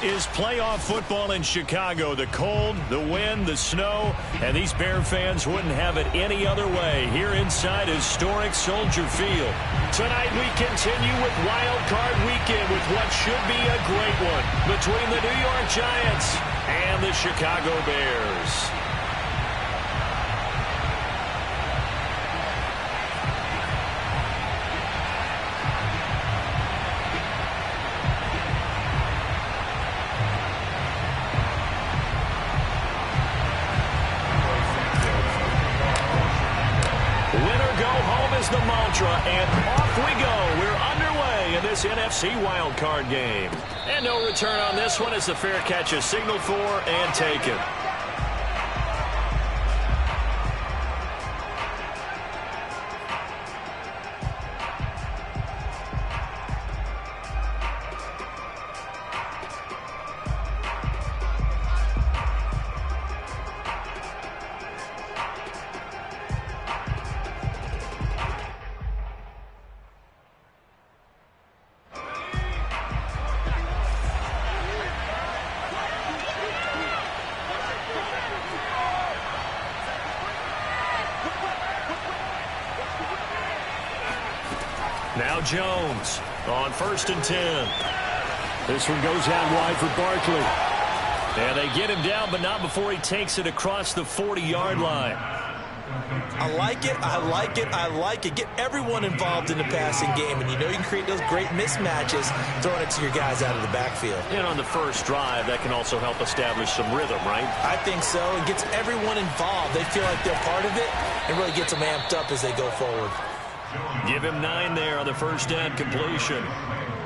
is playoff football in Chicago. The cold, the wind, the snow, and these Bear fans wouldn't have it any other way here inside historic Soldier Field. Tonight we continue with Wild Card Weekend with what should be a great one between the New York Giants and the Chicago Bears. The mantra, and off we go. We're underway in this NFC wildcard game. And no return on this one as the fair catch is signaled for and taken. Now Jones on 1st and 10. This one goes out wide for Barkley. And they get him down, but not before he takes it across the 40-yard line. I like it. I like it. I like it. Get everyone involved in the passing game, and you know you can create those great mismatches throwing it to your guys out of the backfield. And on the first drive, that can also help establish some rhythm, right? I think so. It gets everyone involved. They feel like they're part of it and really gets them amped up as they go forward. Give him 9 there on the first down completion.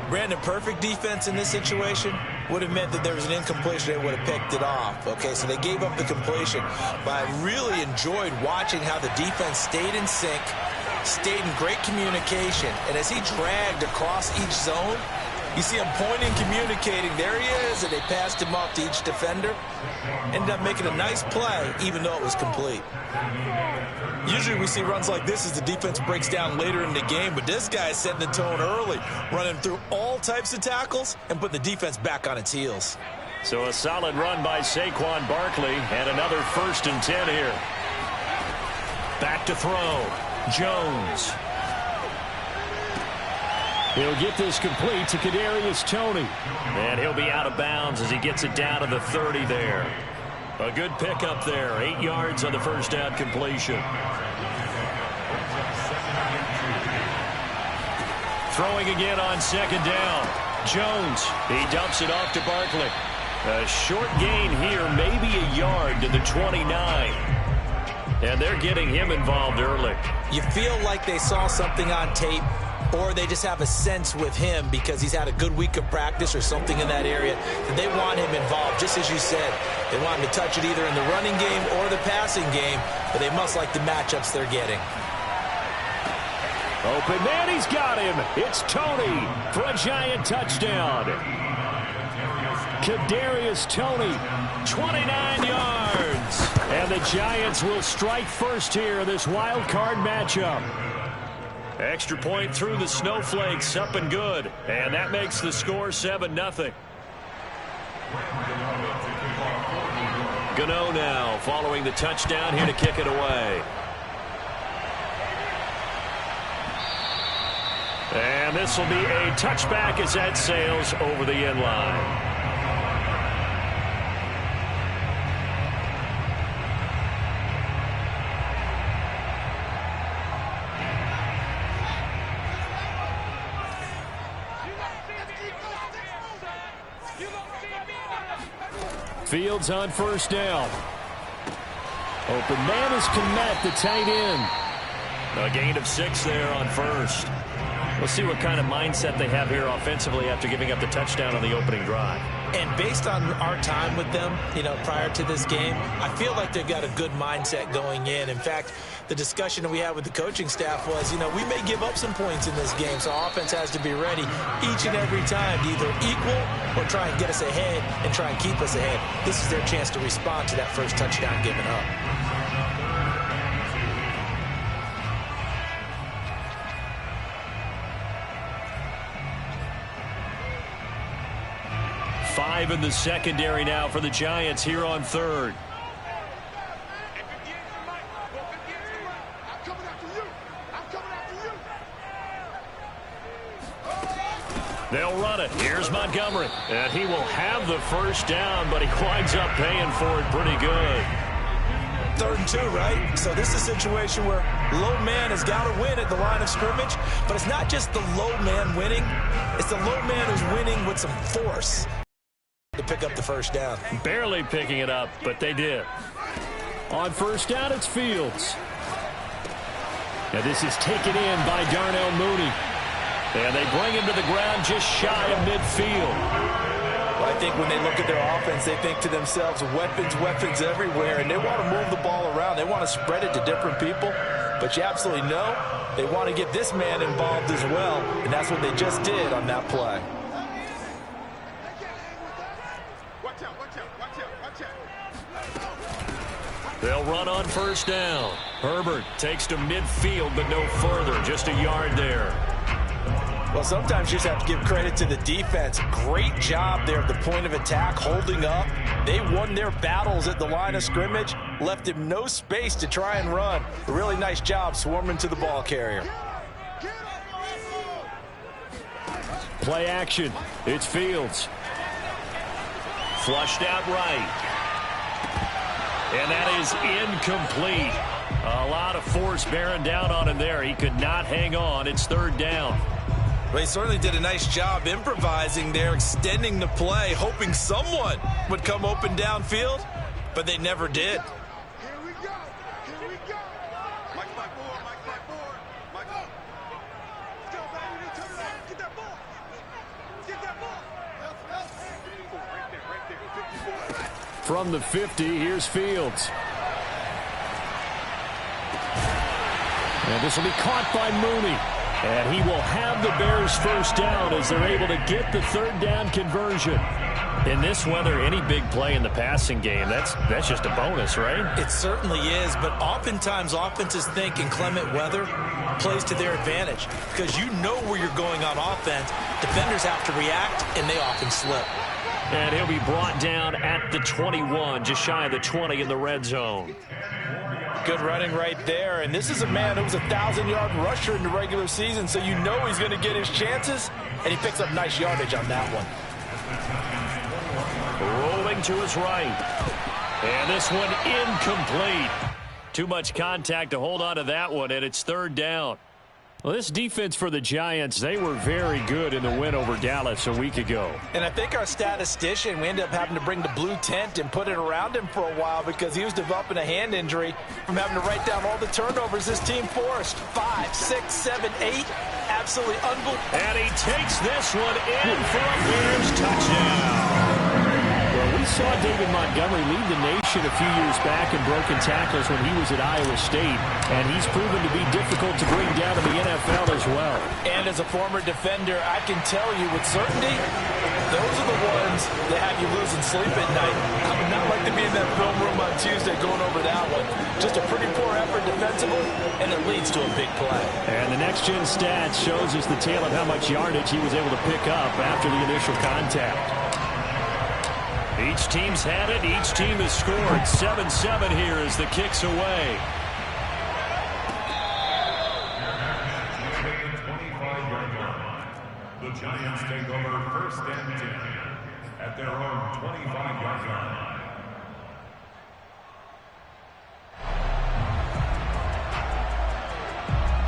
Brandon, perfect defense in this situation would have meant that there was an incompletion. They would have picked it off. Okay, so they gave up the completion. But I really enjoyed watching how the defense stayed in sync, stayed in great communication. And as he dragged across each zone, you see him pointing, communicating. There he is, and they passed him off to each defender. Ended up making a nice play, even though it was complete. Usually we see runs like this as the defense breaks down later in the game, but this guy is setting the tone early, running through all types of tackles and putting the defense back on its heels. So a solid run by Saquon Barkley, and another 1st and 10 here. Back to throw. Jones. He'll get this complete to Kadarius Toney. And he'll be out of bounds as he gets it down to the 30 there. A good pickup there. 8 yards on the first down completion. Throwing again on 2nd down. Jones. He dumps it off to Barkley. A short gain here, maybe a yard to the 29. And they're getting him involved early. You feel like they saw something on tape, or they just have a sense with him because he's had a good week of practice or something in that area, that they want him involved, just as you said. They want him to touch it either in the running game or the passing game, but they must like the matchups they're getting. Open man, he's got him. It's Toney for a Giant touchdown. Kadarius Toney, 29 yards. And the Giants will strike first here in this wild card matchup. Extra point through the snowflakes, up and good. And that makes the score 7-0. Gano now following the touchdown here to kick it away. And this will be a touchback as that sails over the end line. Fields on 1st down. Open man is Kmet, the tight end. A gain of 6 there on 1st. We'll see what kind of mindset they have here offensively after giving up the touchdown on the opening drive. And based on our time with them, you know, prior to this game, I feel like they've got a good mindset going in. In fact, the discussion that we had with the coaching staff was, you know, we may give up some points in this game, so our offense has to be ready each and every time to either equal or try and get us ahead and try and keep us ahead. This is their chance to respond to that first touchdown given up. 5 5 in the secondary now for the Giants here on third. They'll run it. Here's Montgomery. And he will have the first down, but he winds up paying for it pretty good. 3rd and 2, right? So this is a situation where low man has got to win at the line of scrimmage, but it's not just the low man winning. It's the low man who's winning with some force to pick up the first down. Barely picking it up, but they did. On first down, it's Fields. Now this is taken in by Darnell Mooney. And they bring him to the ground just shy of midfield. Well, I think when they look at their offense, they think to themselves, weapons, weapons everywhere, and they want to move the ball around. They want to spread it to different people, but you absolutely know they want to get this man involved as well, and that's what they just did on that play. They'll run on first down. Herbert takes to midfield, but no further, just a yard there. Well, sometimes you just have to give credit to the defense. Great job there at the point of attack, holding up. They won their battles at the line of scrimmage, left him no space to try and run. A really nice job swarming to the ball carrier. Play action. It's Fields. Flushed out right. And that is incomplete. A lot of force bearing down on him there. He could not hang on. It's 3rd down. Well, he certainly did a nice job improvising there, extending the play, hoping someone would come open downfield, but they never did. Here we go. Here we go. Mike board. Mike up. Let's go, baby. Turn it on. Get that ball. Get that ball. Right there. 54. From the 50, here's Fields. And this will be caught by Mooney. And he will have the Bears first down as they're able to get the 3rd down conversion. In this weather, any big play in the passing game, that's just a bonus, right? It certainly is, but oftentimes offenses think in clement weather plays to their advantage because you know where you're going on offense. Defenders have to react, and they often slip. And he'll be brought down at the 21, just shy of the 20 in the red zone. Good running right there, and this is a man who was a 1,000-yard rusher in the regular season, so you know he's going to get his chances, and he picks up nice yardage on that one. Rolling to his right. And this one incomplete. Too much contact to hold on to that one, and it's 3rd down. Well, this defense for the Giants, they were very good in the win over Dallas a week ago. And I think our statistician, we ended up having to bring the blue tent and put it around him for a while because he was developing a hand injury from having to write down all the turnovers this team forced. 5, 6, 7, 8. Absolutely unbelievable. And he takes this one in for a Bears touchdown. Well, we saw David Montgomery lead the nation a few years back in broken tackles when he was at Iowa State, and he's proven to be difficult to bring down in the NFL as well. And as a former defender, I can tell you with certainty, those are the ones that have you losing sleep at night. I would not like to be in that film room on Tuesday going over that one. Just a pretty poor effort defensively, and it leads to a big play. And the next-gen stats shows us the tale of how much yardage he was able to pick up after the initial contact. Each team's had it. Each team has scored. 7-7 here as the kick's away. The Giants take over 1st and 10 at their own 25-yard line.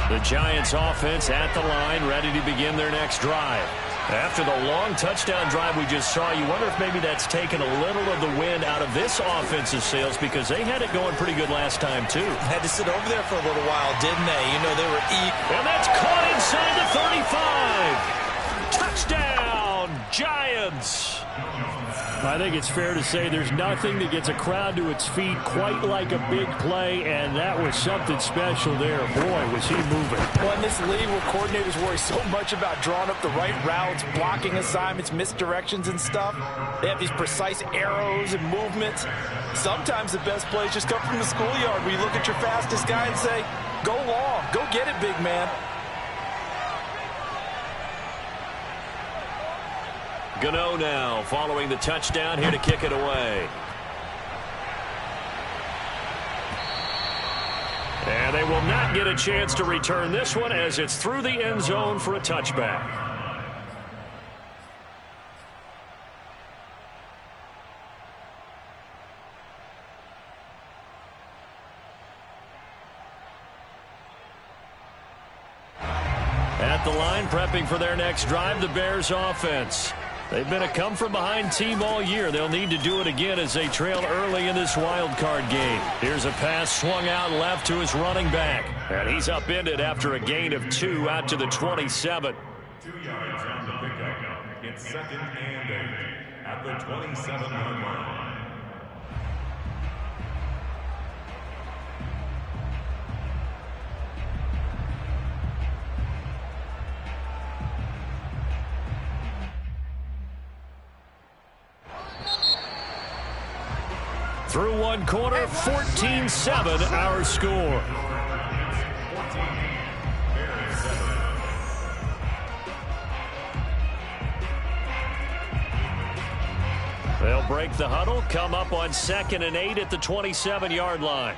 The Giants offense at the line, ready to begin their next drive. After the long touchdown drive we just saw, you wonder if maybe that's taken a little of the wind out of this offensive sails because they had it going pretty good last time, too. Had to sit over there for a little while, didn't they? You know, they were eager. And that's caught inside the 35. Touchdown, Giants. I think it's fair to say there's nothing that gets a crowd to its feet quite like a big play, and that was something special there. Boy, was he moving. Well, in this league where coordinators worry so much about drawing up the right routes, blocking assignments, misdirections and stuff, they have these precise arrows and movements. Sometimes the best plays just come from the schoolyard where you look at your fastest guy and say, go long, go get it, big man. Gano now following the touchdown here to kick it away. And they will not get a chance to return this one as it's through the end zone for a touchback. At the line, prepping for their next drive, the Bears offense. They've been a come-from-behind team all year. They'll need to do it again as they trail early in this wild card game. Here's a pass swung out left to his running back. And he's upended after a gain of 2 out to the 27. 2 yards on the pickup. It's 2nd and 8 at the 27-yard line. Through one quarter, 14-7 our score. They'll break the huddle, come up on 2nd and 8 at the 27-yard line.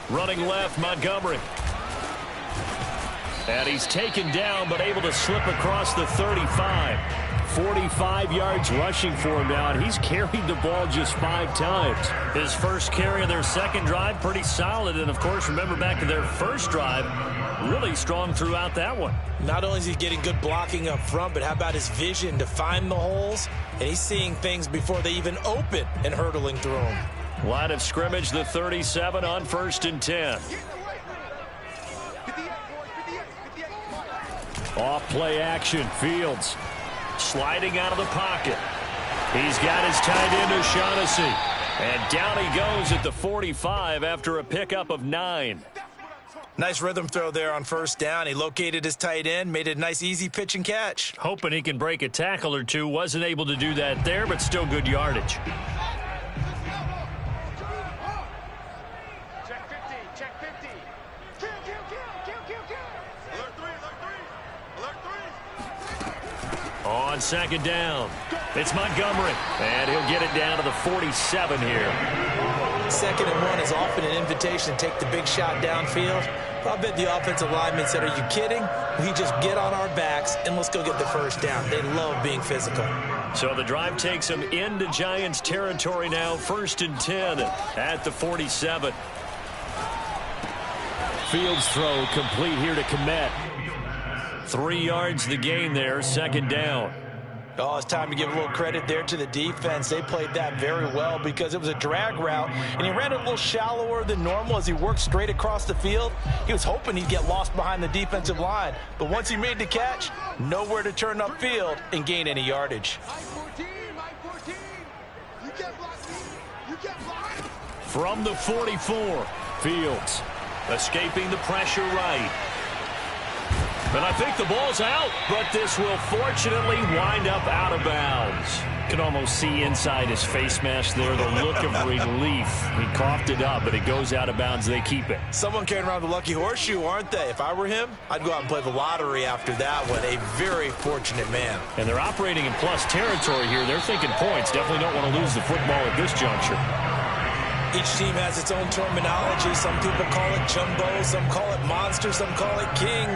Running left, Montgomery. And he's taken down, but able to slip across the 35. 45 yards rushing for him now, and he's carried the ball just 5 times. His first carry of their second drive, pretty solid. And, of course, remember back to their first drive, really strong throughout that one. Not only is he getting good blocking up front, but how about his vision to find the holes? And he's seeing things before they even open and hurdling through them. Line of scrimmage, the 37 on 1st and 10. Off play action, Fields. Sliding out of the pocket. He's got his tight end, O'Shaughnessy. And down he goes at the 45 after a pickup of 9. Nice rhythm throw there on 1st down. He located his tight end, made it a nice easy pitch and catch. Hoping he can break a tackle or two. Wasn't able to do that there, but still good yardage. Check 50, check 50. Kill. Alert 3. On 2nd down, it's Montgomery. And he'll get it down to the 47 here. 2nd and 1 is often an invitation to take the big shot downfield. I bet the offensive lineman said, "Are you kidding? We just get on our backs and let's go get the 1st down." They love being physical. So the drive takes them into Giants territory now. 1st and 10 at the 47. Fields throw complete here to Kmet. 3 yards the gain there, 2nd down. Oh, it's time to give a little credit there to the defense. They played that very well because it was a drag route, and he ran it a little shallower than normal as he worked straight across the field. He was hoping he'd get lost behind the defensive line, but once he made the catch, nowhere to turn upfield and gain any yardage. From the 44, Fields escaping the pressure right. And I think the ball's out, but this will fortunately wind up out of bounds. You can almost see inside his face mask there the look of relief. He coughed it up, but it goes out of bounds. They keep it. Someone carrying around the lucky horseshoe, aren't they? If I were him, I'd go out and play the lottery after that one. A very fortunate man. And they're operating in plus territory here. They're thinking points. Definitely don't want to lose the football at this juncture. Each team has its own terminology. Some people call it jumbo, some call it monster, some call it king.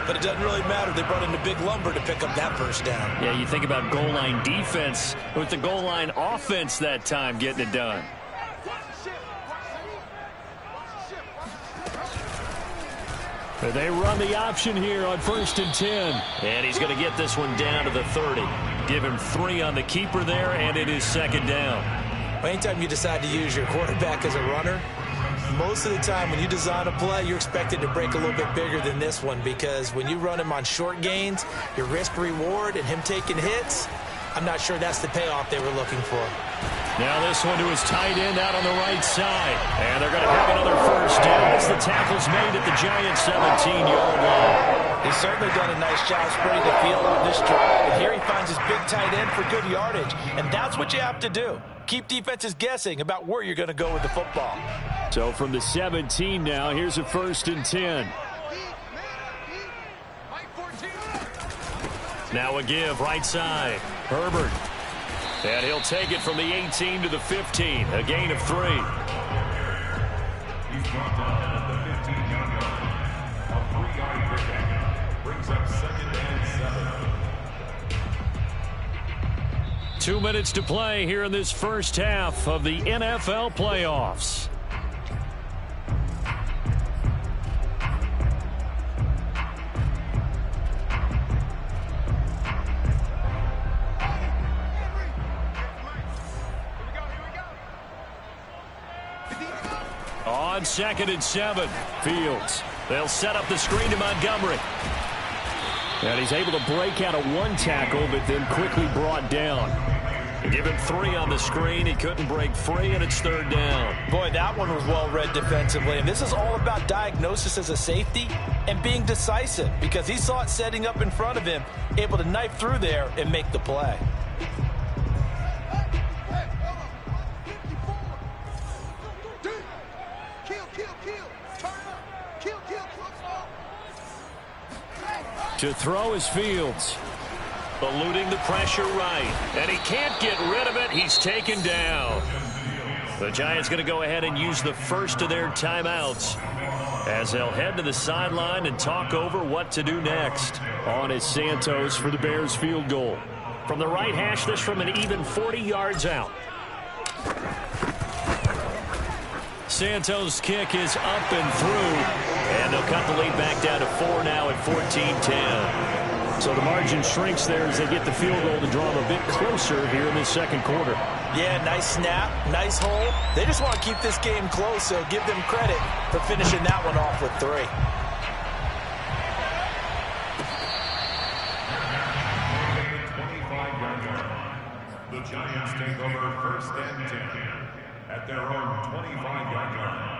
But it doesn't really matter. They brought in the big lumber to pick up that 1st down. Yeah, you think about goal line defense with the goal line offense that time getting it done. They run the option here on 1st and 10. And he's going to get this one down to the 30. Give him 3 on the keeper there, and it is 2nd down. Anytime you decide to use your quarterback as a runner, most of the time when you design a play, you're expected to break a little bit bigger than this one, because when you run him on short gains, your risk-reward and him taking hits, I'm not sure that's the payoff they were looking for. Now this one to his tight end out on the right side. And they're going to have another 1st down as the tackle's made at the Giants' 17-yard line. He's certainly done a nice job spreading the field on this drive. And here he finds his big tight end for good yardage. And that's what you have to do. Keep defenses guessing about where you're going to go with the football. So from the 17 now, here's a 1st and 10. Now a give right side. Herbert. And he'll take it from the 18 to the 15. A gain of 3. He's brought down at the 15-yard line. A 3-yard pickup brings up 2nd and 7. 2 minutes to play here in this first half of the NFL playoffs. On 2nd and 7, Fields. They'll set up the screen to Montgomery. And he's able to break out of 1 tackle, but then quickly brought down. Give him 3 on the screen. He couldn't break free, and it's 3rd down. Boy, that one was well read defensively. And this is all about diagnosis as a safety and being decisive, because he saw it setting up in front of him, able to knife through there and make the play. To throw is Fields. Eluding the pressure right. And he can't get rid of it. He's taken down. The Giants going to go ahead and use the first of their timeouts as they'll head to the sideline and talk over what to do next. On is Santos for the Bears field goal. From the right hash, this from an even 40 yards out. Santos' kick is up and through, and they'll cut the lead back down to 4 now at 14-10. So the margin shrinks there as they get the field goal to draw them a bit closer here in the second quarter. Yeah, nice snap, nice hole. They just want to keep this game close, so give them credit for finishing that one off with 3. The Giants take over 1st and 10 at their own 25-yard line.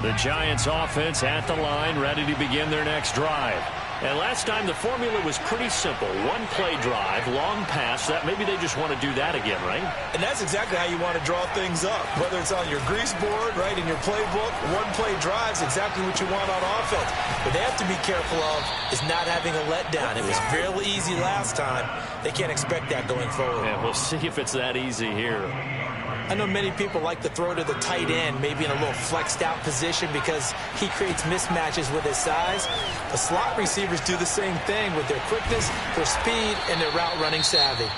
The Giants offense at the line, ready to begin their next drive. And last time the formula was pretty simple. 1-play drive, long pass. That maybe they just want to do that again, right? And that's exactly how you want to draw things up. Whether it's on your grease board, right, in your playbook, 1-play drive's exactly what you want on offense. What they have to be careful of is not having a letdown. It was fairly easy last time. They can't expect that going forward. Yeah, we'll see if it's that easy here. I know many people like to throw to the tight end, maybe in a little flexed out position because he creates mismatches with his size. The slot receivers do the same thing with their quickness, their speed, and their route running savvy.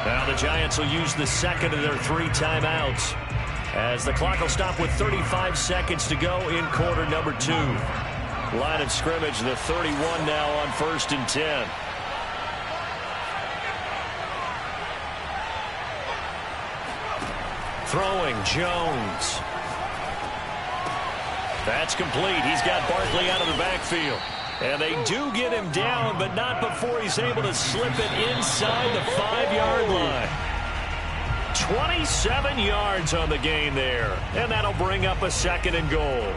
Now the Giants will use the second of their 3 timeouts as the clock will stop with 35 seconds to go in quarter number 2. Line of scrimmage, the 31 now on 1st and 10. Throwing, Jones. That's complete. He's got Barkley out of the backfield. And they do get him down, but not before he's able to slip it inside the 5-yard line. 27 yards on the gain there. And that'll bring up a 2nd and goal.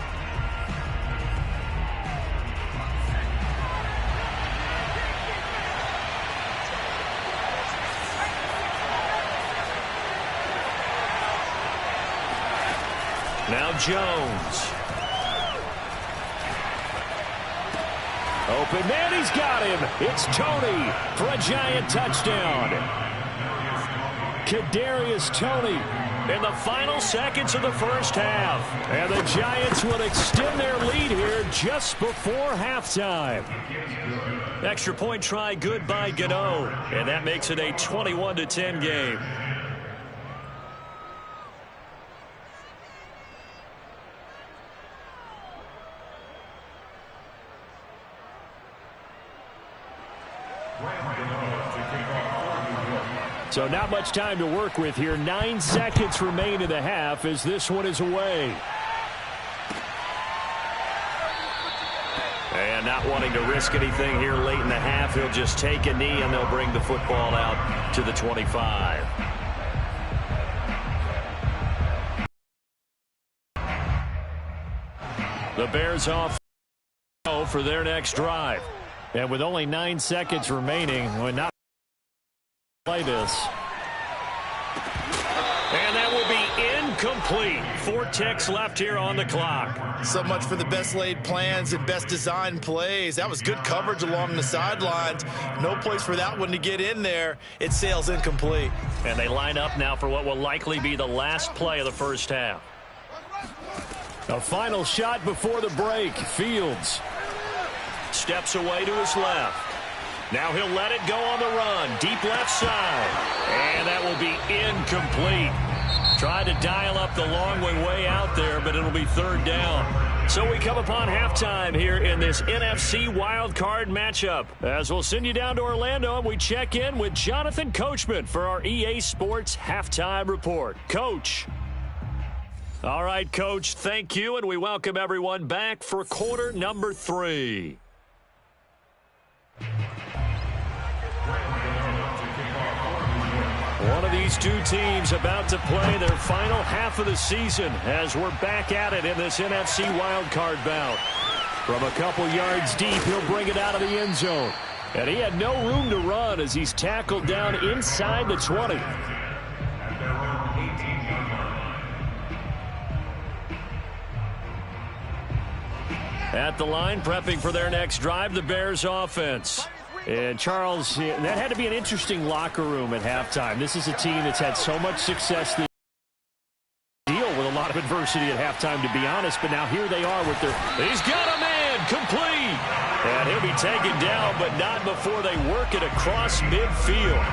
Now Jones. Open man, he's got him. It's Toney for a Giant touchdown. Kadarius Toney in the final seconds of the first half. And the Giants will extend their lead here just before halftime. Extra point try good by Gano. And that makes it a 21-10 game. So not much time to work with here. 9 seconds remain in the half as this one is away. And not wanting to risk anything here late in the half, he'll just take a knee and they'll bring the football out to the 25. The Bears off for their next drive. And with only 9 seconds remaining, when not play this. And that will be incomplete. complete. 4 ticks left here on the clock. So much for the best laid plans and best designed plays. That was good coverage along the sidelines. No place for that one to get in there. It sails incomplete. And they line up now for what will likely be the last play of the first half. A final shot before the break. Fields steps away to his left. Now he'll let it go on the run. Deep left side. And that will be incomplete. Tried to dial up the long way out there, but it'll be third down. So we come upon halftime here in this NFC wildcard matchup. As we'll send you down to Orlando, and we check in with Jonathan Coachman for our EA Sports Halftime Report. Coach. All right, Coach, thank you, and we welcome everyone back for quarter number 3. One of these two teams about to play their final half of the season as we're back at it in this NFC wildcard bout. From a couple yards deep, he'll bring it out of the end zone. And he had no room to run as he's tackled down inside the 20. At the line, prepping for their next drive, the Bears offense. And Charles, that had to be an interesting locker room at halftime. This is a team that's had so much success this deal with a lot of adversity at halftime, to be honest. But now here they are with their... He's got a man, complete. And he'll be taken down, but not before they work it across midfield.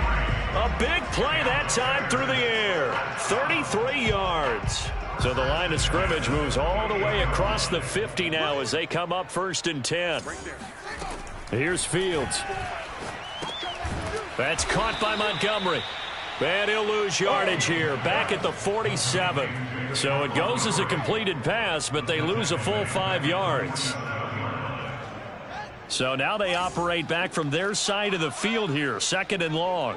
A big play that time through the air. 33 yards. So the line of scrimmage moves all the way across the 50 now as they come up 1st and 10. Here's Fields. That's caught by Montgomery. And he'll lose yardage here, back at the 47. So it goes as a completed pass, but they lose a full 5 yards. So now they operate back from their side of the field here, 2nd and long.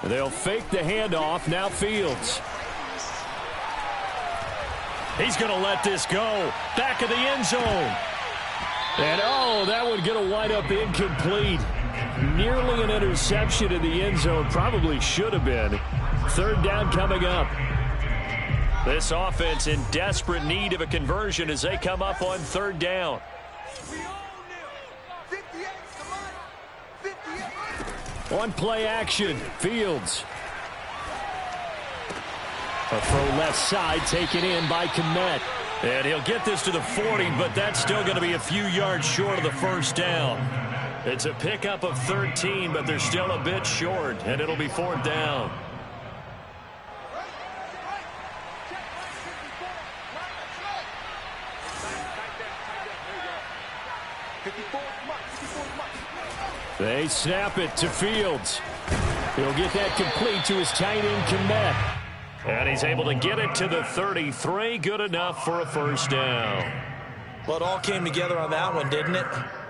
They'll fake the handoff, now Fields. He's going to let this go. Back of the end zone. And, oh, that would get a wind up incomplete. Nearly an interception in the end zone. Probably should have been. 3rd down coming up. This offense in desperate need of a conversion as they come up on 3rd down. On play action, Fields. A throw left side taken in by Kmet. And he'll get this to the 40, but that's still going to be a few yards short of the 1st down. It's a pickup of 13, but they're still a bit short, and it'll be 4th down. They snap it to Fields. He'll get that complete to his tight end, Kmet. And he's able to get it to the 33. Good enough for a 1st down. Well, it all came together on that one, didn't it?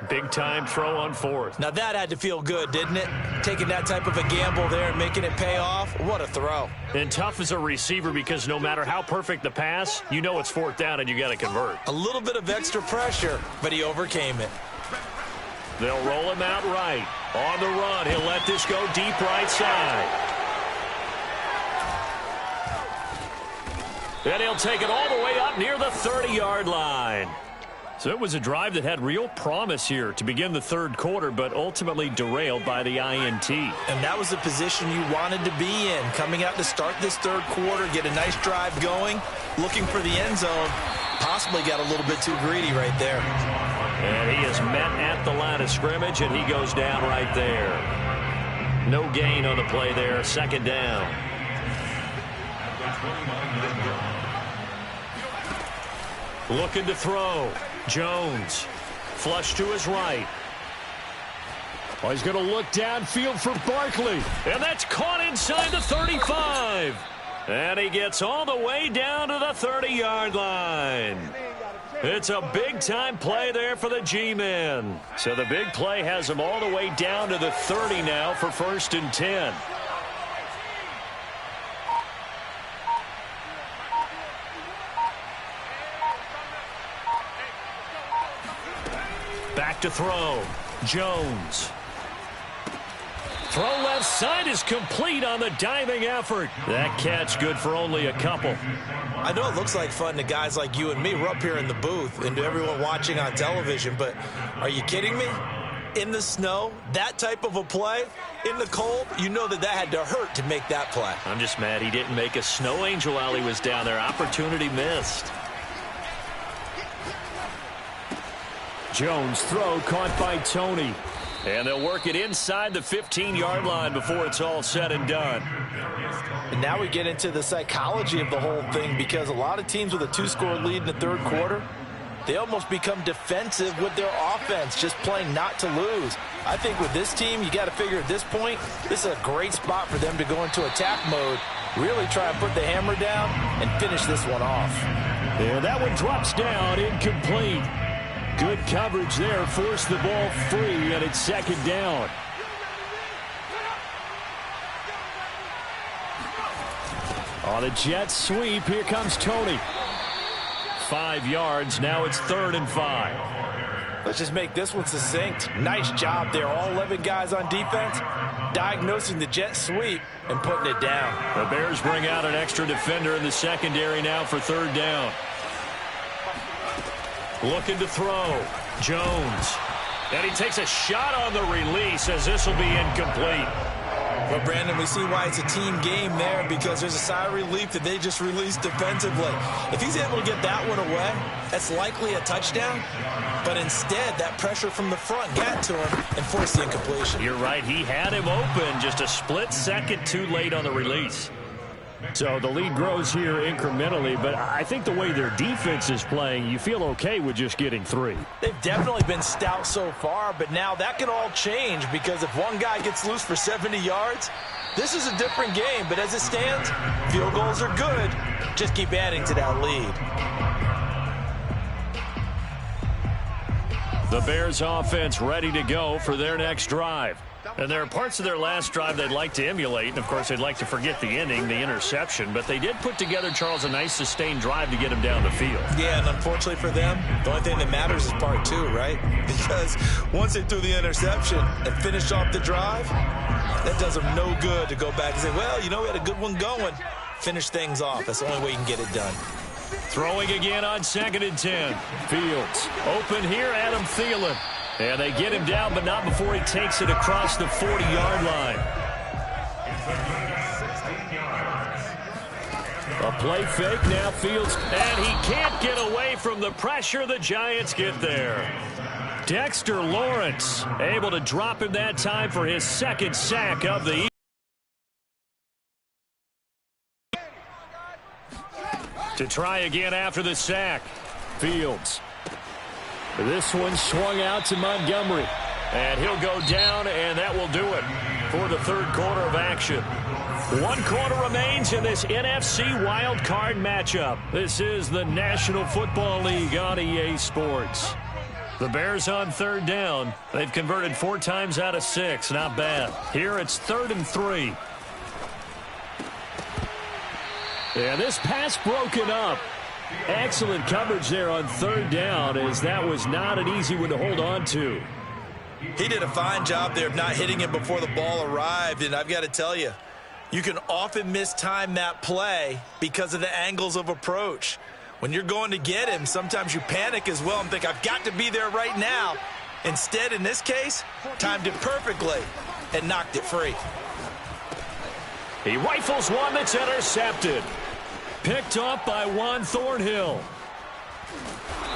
Big-time throw on 4th. Now, that had to feel good, didn't it? Taking that type of a gamble there and making it pay off. What a throw. And tough as a receiver because no matter how perfect the pass, you know it's 4th down and you got to convert. A little bit of extra pressure, but he overcame it. They'll roll him out right. On the run, he'll let this go deep right side. And he'll take it all the way up near the 30-yard line. So it was a drive that had real promise here to begin the 3rd quarter, but ultimately derailed by the INT. And that was the position you wanted to be in. Coming out to start this 3rd quarter, get a nice drive going, looking for the end zone. Possibly got a little bit too greedy right there. And he is met at the line of scrimmage, and he goes down right there. No gain on the play there, 2nd down. Looking to throw. Jones. Flush to his right. Oh, he's going to look downfield for Barkley. And that's caught inside the 35. And he gets all the way down to the 30-yard line. It's a big-time play there for the G-men. So the big play has him all the way down to the 30 now for 1st and 10. Back to throw. Jones. Throw left side is complete on the diving effort. That catch good for only a couple. I know it looks like fun to guys like you and me. We're up here in the booth and to everyone watching on television, but are you kidding me? In the snow, that type of a play, in the cold, you know that had to hurt to make that play. I'm just mad he didn't make a snow angel while he was down there. Opportunity missed. Jones throw caught by Tony. And they'll work it inside the 15-yard line before it's all said and done. And now we get into the psychology of the whole thing, because a lot of teams with a 2-score lead in the third quarter, they almost become defensive with their offense, just playing not to lose. I think with this team, you got to figure at this point, this is a great spot for them to go into attack mode, really try and put the hammer down and finish this one off. And that one drops down, incomplete. Good coverage there, forced the ball free, and it's second down. On a jet sweep, here comes Tony. 5 yards, now it's 3rd and 5. Let's just make this one succinct. Nice job there, all 11 guys on defense, diagnosing the jet sweep and putting it down. The Bears bring out an extra defender in the secondary now for 3rd down. Looking to throw. Jones. And he takes a shot on the release as this will be incomplete. Well, Brandon, we see why it's a team game there, because there's a sigh of relief that they just released defensively. If he's able to get that one away, that's likely a touchdown. But instead, that pressure from the front got to him and forced the incompletion. You're right. He had him open, just a split second too late on the release. So the lead grows here incrementally, but I think the way their defense is playing, you feel okay with just getting 3. They've definitely been stout so far, but now that can all change, because if one guy gets loose for 70 yards, this is a different game. But as it stands, field goals are good. Just keep adding to that lead. The Bears offense ready to go for their next drive. And there are parts of their last drive they'd like to emulate. And, of course, they'd like to forget the ending, the interception. But they did put together, Charles, a nice sustained drive to get him down the field. Yeah, and unfortunately for them, the only thing that matters is part 2, right? Because once they threw the interception and finished off the drive, that does them no good to go back and say, well, you know, we had a good one going. Finish things off. That's the only way you can get it done. Throwing again on 2nd and 10. Fields open here, Adam Thielen. And they get him down, but not before he takes it across the 40-yard line. A play fake, now Fields, and he can't get away from the pressure. The Giants get there. Dexter Lawrence able to drop him that time for his 2nd sack of the evening. To try again after the sack. Fields. This one swung out to Montgomery. And he'll go down, and that will do it for the 3rd quarter of action. 1 quarter remains in this NFC Wild Card matchup. This is the National Football League on EA Sports. The Bears on 3rd down. They've converted 4 times out of 6. Not bad. Here it's 3rd and 3. And this pass broken up. Excellent coverage there on 3rd down, as that was not an easy one to hold on to. He did a fine job there of not hitting him before the ball arrived, and I've got to tell you, you can often mistime that play because of the angles of approach. When you're going to get him, sometimes you panic as well and think, I've got to be there right now. Instead, in this case, timed it perfectly and knocked it free. He rifles one that's intercepted. Picked off by Juan Thornhill.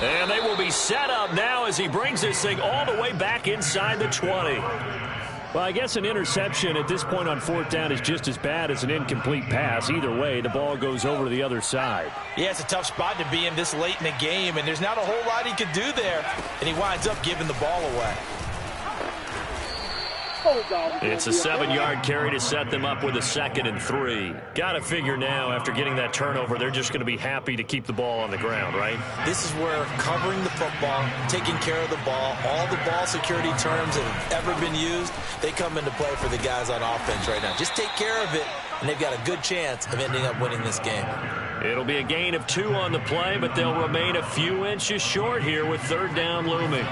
And they will be set up now as he brings this thing all the way back inside the 20. Well, I guess an interception at this point on 4th down is just as bad as an incomplete pass. Either way, the ball goes over to the other side. Yeah, it's a tough spot to be in this late in the game, and there's not a whole lot he could do there, and he winds up giving the ball away. It's a 7-yard carry to set them up with a 2nd and 3. Got to figure now, after getting that turnover, they're just going to be happy to keep the ball on the ground, right? This is where covering the football, taking care of the ball, all the ball security terms that have ever been used, they come into play for the guys on offense right now. Just take care of it, and they've got a good chance of ending up winning this game. It'll be a gain of 2 on the play, but they'll remain a few inches short here with 3rd down looming.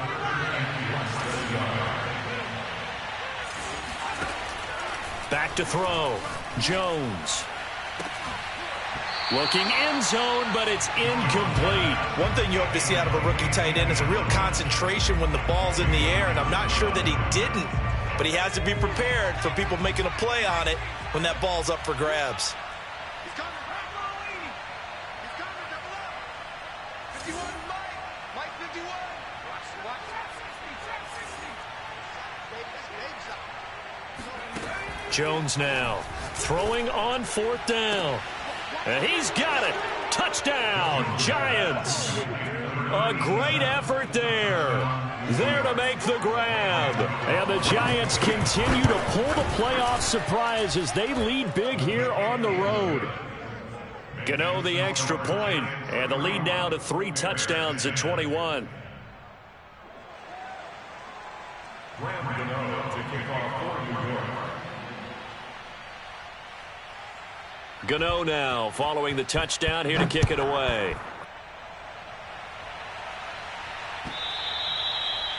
back to throw. Jones. Looking end zone, but it's incomplete. One thing you hope to see out of a rookie tight end is a real concentration when the ball's in the air, and I'm not sure that he didn't, but he has to be prepared for people making a play on it when that ball's up for grabs. He's coming. He's coming. Double up. 51, Mike. Mike 51. Watch. Jones now throwing on 4th down. And he's got it. Touchdown, Giants. A great effort there. There to make the grab. And the Giants continue to pull the playoff surprise as they lead big here on the road. Gano the extra point, and the lead now to 3 touchdowns at 21. Graham Gano to kick off for New York. Gano now following the touchdown here to kick it away.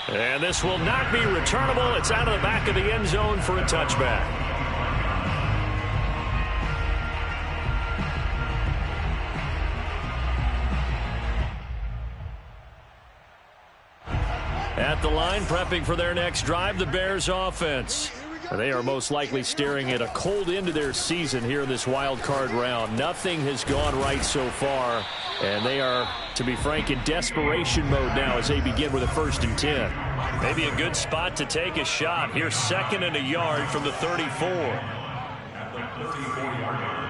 And this will not be returnable. It's out of the back of the end zone for a touchback. At the line, prepping for their next drive, the Bears offense. They are most likely staring at a cold end to their season here in this wild card round. Nothing has gone right so far, and they are, to be frank, in desperation mode now as they begin with a 1st and 10. Maybe a good spot to take a shot. Here's 2nd and a yard from the 34. At the 34-yard line.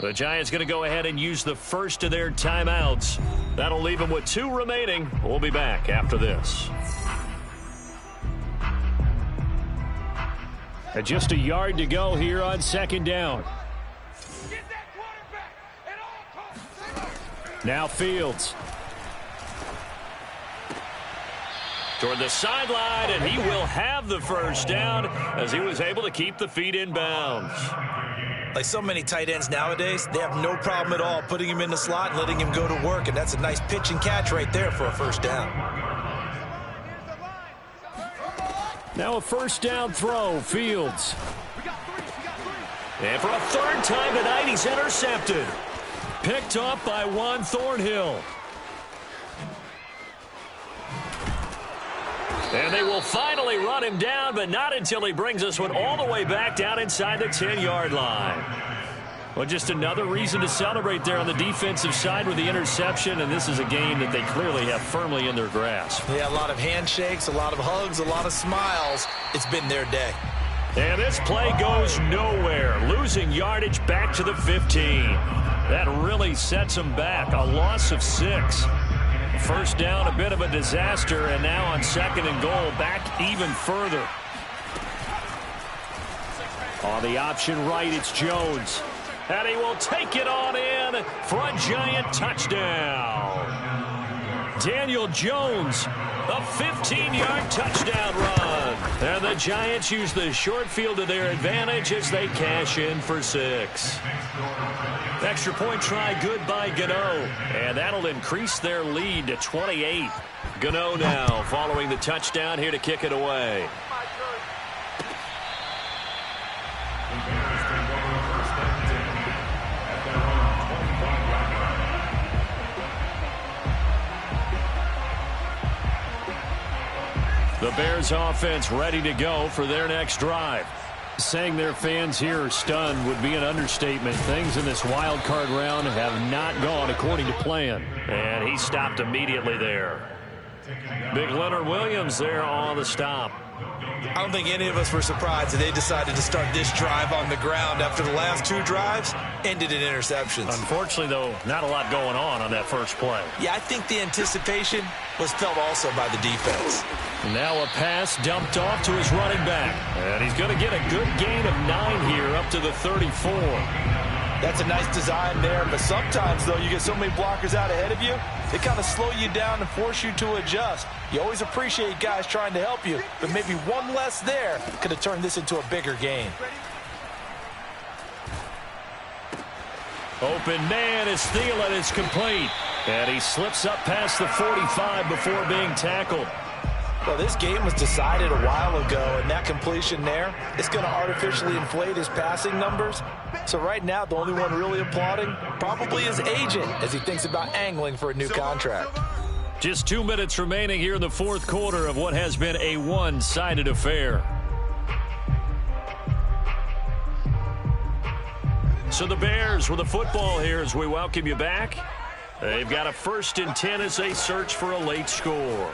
The Giants going to go ahead and use the first of their timeouts. That'll leave them with 2 remaining. We'll be back after this. And just a yard to go here on 2nd down. Get that quarterback at all costs. Now Fields. Toward the sideline, and he will have the 1st down as he was able to keep the feet in bounds. Like so many tight ends nowadays, they have no problem at all putting him in the slot and letting him go to work, and that's a nice pitch and catch right there for a 1st down. Now a 1st down throw, Fields. And for a 3rd time tonight, he's intercepted. Picked up by Juan Thornhill. And they will finally run him down, but not until he brings this one all the way back down inside the 10-yard line. Well, just another reason to celebrate there on the defensive side with the interception, and this is a game that they clearly have firmly in their grasp. Yeah, a lot of handshakes, a lot of hugs, a lot of smiles. It's been their day. And this play goes nowhere, losing yardage back to the 15. That really sets them back, a loss of 6. 1st down, a bit of a disaster, and now on 2nd and goal, back even further. On the option right, it's Jones. And he will take it on in for a Giant touchdown. Daniel Jones, a 15-yard touchdown run. And the Giants use the short field to their advantage as they cash in for 6. Extra point try good by Gano. And that'll increase their lead to 28. Gano now following the touchdown here to kick it away. The Bears offense ready to go for their next drive. Saying their fans here are stunned would be an understatement. Things in this wild card round have not gone according to plan. And he stopped immediately there. Big Leonard Williams there on the stop. I don't think any of us were surprised that they decided to start this drive on the ground after the last 2 drives ended in interceptions. Unfortunately, though, not a lot going on that first play. Yeah, I think the anticipation was felt also by the defense. Now a pass dumped off to his running back. And he's going to get a good gain of 9 here up to the 34. That's a nice design there, but sometimes, though, you get so many blockers out ahead of you, they kind of slow you down and force you to adjust. You always appreciate guys trying to help you, but maybe one less there could have turned this into a bigger game. Open man is Thielen. It's complete. And he slips up past the 45 before being tackled. Well, this game was decided a while ago, and that completion there is going to artificially inflate his passing numbers. So right now, the only one really applauding probably his agent as he thinks about angling for a new contract. Just 2 minutes remaining here in the fourth quarter of what has been a one-sided affair. So the Bears with the football here as we welcome you back. They've got a 1st and 10 as they search for a late score.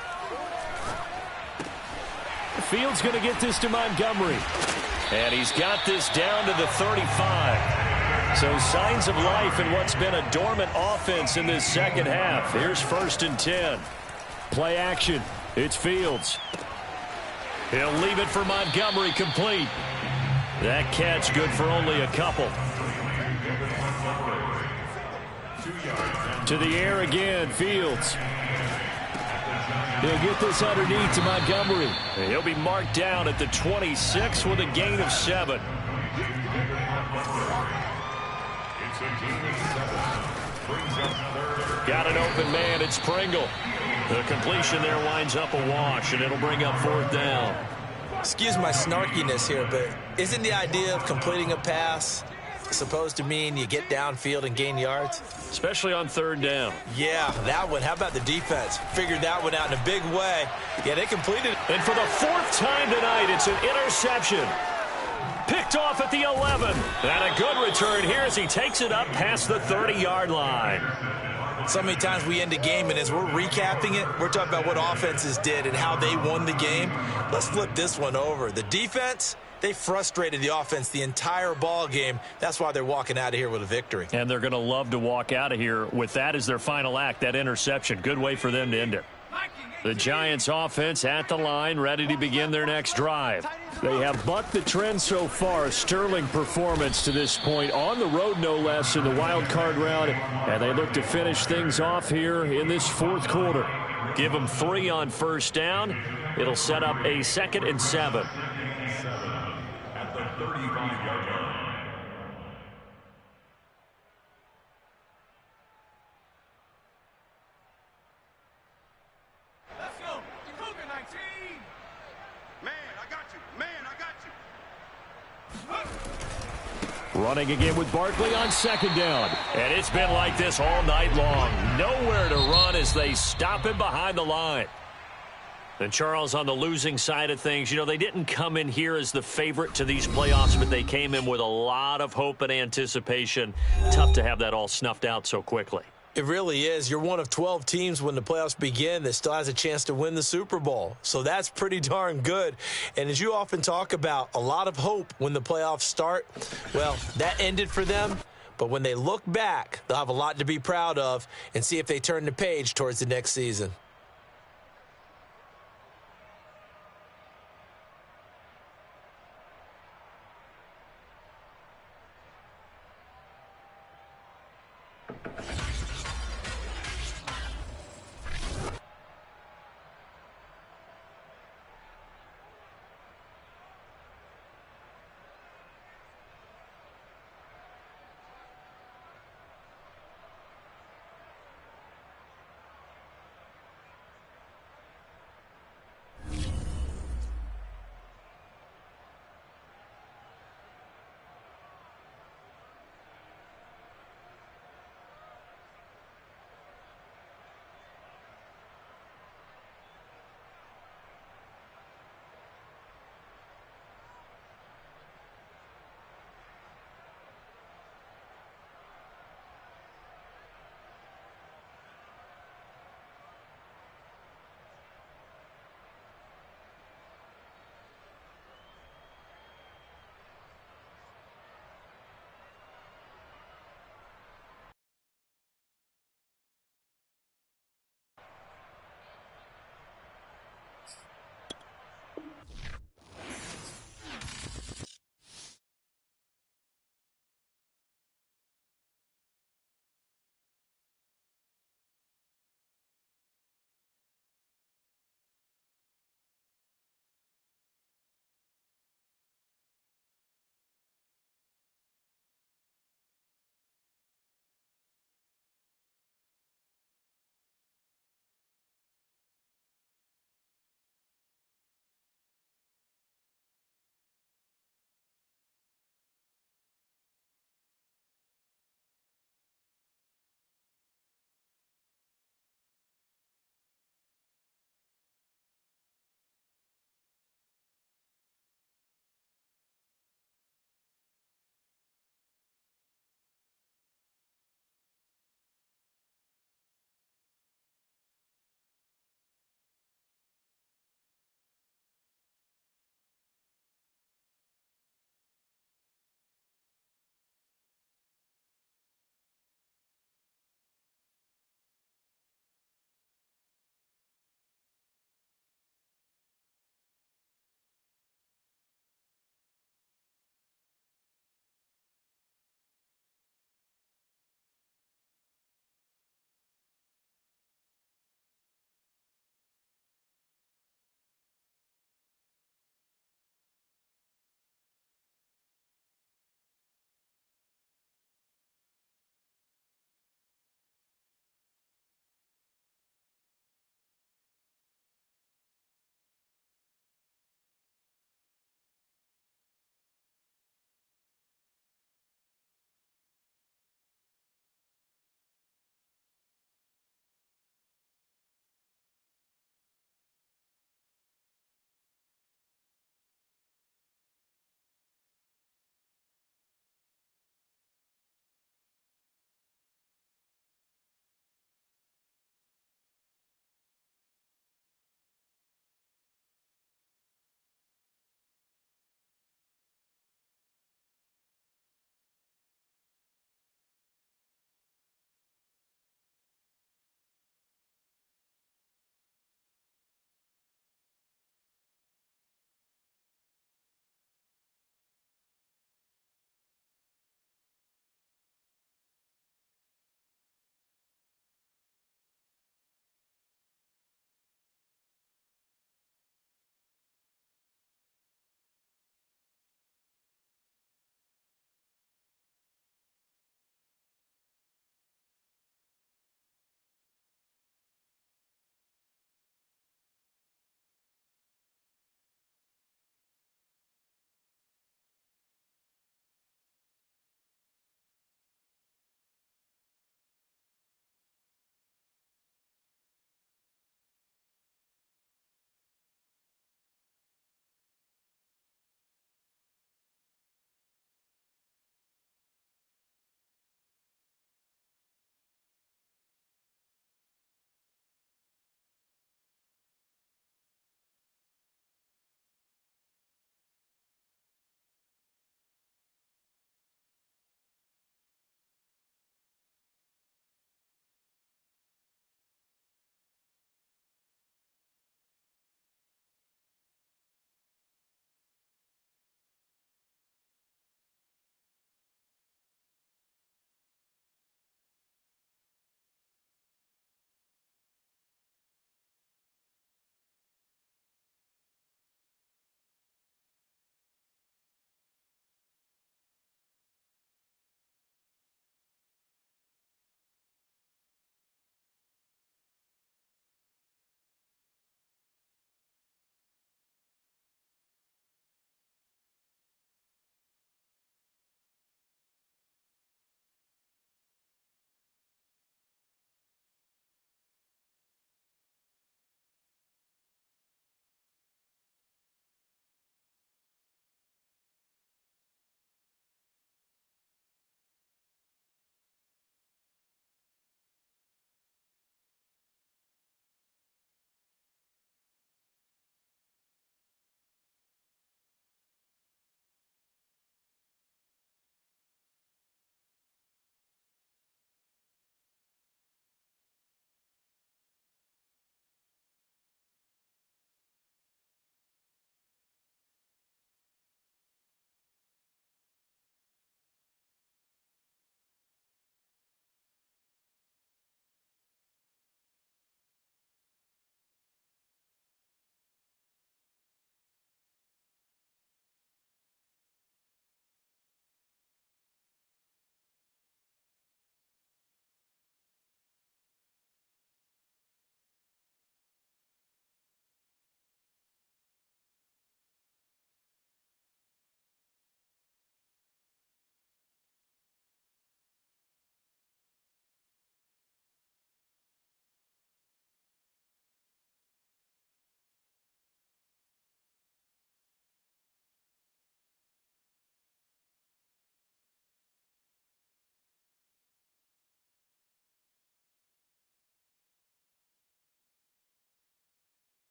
Fields going to get this to Montgomery. And he's got this down to the 35. So signs of life in what's been a dormant offense in this second half. Here's 1st and 10. Play action. It's Fields. He'll leave it for Montgomery, complete. That catch good for only a couple. To the air again, Fields. He'll get this underneath to Montgomery. And he'll be marked down at the 26 with a gain of 7. Got an open man. It's Pringle. The completion there winds up a wash, and it'll bring up 4th down. Excuse my snarkiness here, but isn't the idea of completing a pass supposed to mean you get downfield and gain yards? Especially on 3rd down. Yeah, that one. How about the defense? Figured that one out in a big way. Yeah, they completed. And for the 4th time tonight, it's an interception. Picked off at the 11. And a good return here as he takes it up past the 30-yard line. So many times we end a game, and as we're recapping it, we're talking about what offenses did and how they won the game. Let's flip this one over. The defense, they frustrated the offense the entire ball game. That's why they're walking out of here with a victory. And they're going to love to walk out of here with that as their final act, that interception. Good way for them to end it. The Giants offense at the line, ready to begin their next drive. They have bucked the trend so far. A sterling performance to this point, on the road no less in the wild card round. And they look to finish things off here in this 4th quarter. Give them 3 on 1st down. It'll set up a 2nd and 7. At the 35-yard line. Let's go. Cougar 19. Man, I got you. Man, I got you. Running again with Barkley on 2nd down. And it's been like this all night long. Nowhere to run as they stop him behind the line. And Charles, on the losing side of things, you know, they didn't come in here as the favorite to these playoffs, but they came in with a lot of hope and anticipation. Tough to have that all snuffed out so quickly. It really is. You're one of 12 teams when the playoffs begin that still has a chance to win the Super Bowl. So that's pretty darn good. And as you often talk about, a lot of hope when the playoffs start. Well, that ended for them. But when they look back, they'll have a lot to be proud of and see if they turn the page towards the next season.